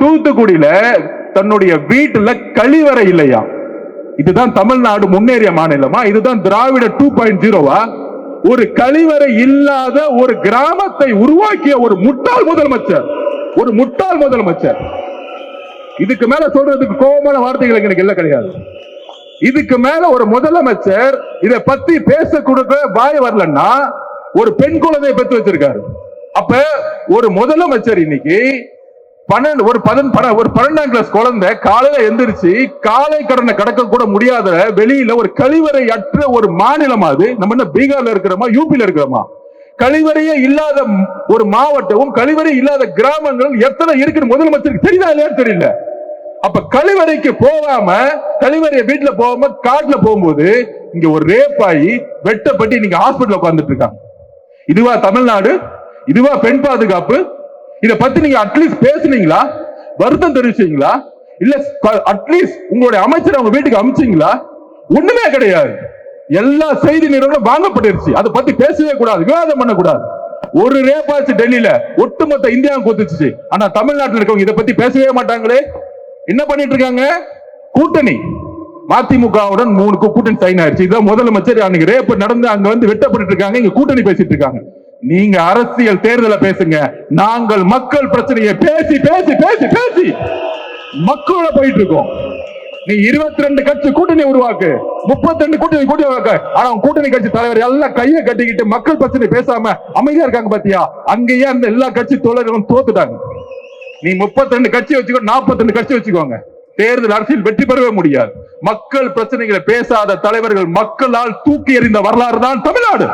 தூத்துக்குடியில தன்னுடைய வீட்டுல கழிவறை இல்லையா? இதுதான் தமிழ்நாடு முன்னேறிய மாநிலமா? இதுதான் திராவிட 2.0வா? ஒரு கழிவறை இல்லாத ஒரு கிராமத்தை உருவாக்கிய ஒரு முட்டாள் முதலமைச்சர், ஒரு முட்டாள் முதலமைச்சர். இதுக்கு மேல சொல்றதுக்கு கோபமான வார்த்தைகள் எனக்கு இல்ல கிடையாது. இதுக்கு மேல ஒரு முதலமைச்சர் இதை பத்தி பேச கொடுக்க வாய் வரலன்னா ஒரு பெண் குழந்தையை பெற்று வச்சிருக்காரு. அப்ப ஒரு முதலமைச்சர் இன்னைக்கு 12ஆம் கிளாஸ் குழந்தை காலையில எந்திரிச்சு காலை கடனை கடக்க கூட முடியாத வெளியில ஒரு கழிவறை அற்ற ஒரு மாநிலம் அது. நம்ம என்ன பீகார்ல இருக்கிறோமா, யூபியில இருக்கிறோமா? கழிவறையே இல்லாத ஒரு மாவட்டமும் கழிவறை இல்லாத கிராமங்கள் எத்தனை இருக்குன்னு முதலமைச்சருக்கு தெரியுதா இல்லையா? தெரியல. அப்ப கழிவறைக்கு போகாம, கழிவறைய வீட்டுல போகாம காட்டுல போகும்போது இங்க ஒரு ரேப் ஆகி வெட்டப்பட்டு நீங்க ஹாஸ்பிட்டல் உட்கார்ந்துட்டு இருக்காங்க. இதுவா தமிழ்நாடு? இதுவா பெண் பாதுகாப்பு? இத பத்தி நீங்க அட்லீஸ்ட் பேசுனீங்களா? வருத்தம் தெரிவிச்சீங்களா? இல்ல அட்லீஸ்ட் உங்களுடைய அமைச்சர் அவங்க வீட்டுக்கு அனுப்பிச்சீங்களா? ஒண்ணுமே கிடையாது. எல்லா செய்தி நிறுவனம் வாங்கப்பட்டிருச்சு. அதை பத்தி பேசவே கூடாது, விவாதம் பண்ணக்கூடாது. ஒரு ரேப்பாச்சு டெல்லியில ஒட்டுமொத்த இந்தியாவுக்கு ஒத்துச்சு. ஆனா தமிழ்நாட்டில் இருக்கவங்க இதை பத்தி பேசவே மாட்டாங்களே. என்ன பண்ணிட்டு இருக்காங்க? கூட்டணி. மதிமுகவுடன் 3 கூட்டணி சைன் ஆயிடுச்சு. இதான் முதலமைச்சர் அன்னைக்கு ரேப் நடந்து அங்க வந்து வெட்டப்பட்டு இருக்காங்க. இங்க கூட்டணி பேசிட்டு இருக்காங்க. நீங்க அரசியல் தேர்தலை பேசுங்க. நாங்கள் மக்கள் பிரச்சனையை பேசி பேசி பேசி பேசி மக்களோட போயிட்டு இருக்கோம். நீ 22 கட்சி கூட்டணி உருவாக்கு, 32 கூட்டணி உருவாக்கு. ஆனா கூட்டணி கட்சி தலைவர் எல்லாம் கையை கட்டிக்கிட்டு மக்கள் பிரச்சனை பேசாம அமைதியா இருக்காங்க பாத்தியா? அங்கேயே அந்த எல்லா கட்சி தோழர்களும் தோத்துட்டாங்க. நீ 32 கட்சி வச்சுக்கோ, 42 கட்சி வச்சுக்கோங்க, தேர்தல் அரசியல் வெற்றி பெறவே முடியாது. மக்கள் பிரச்சனைகளை பேசாத தலைவர்கள் மக்களால் தூக்கி எறிந்த வரலாறு தான் தமிழ்நாடு.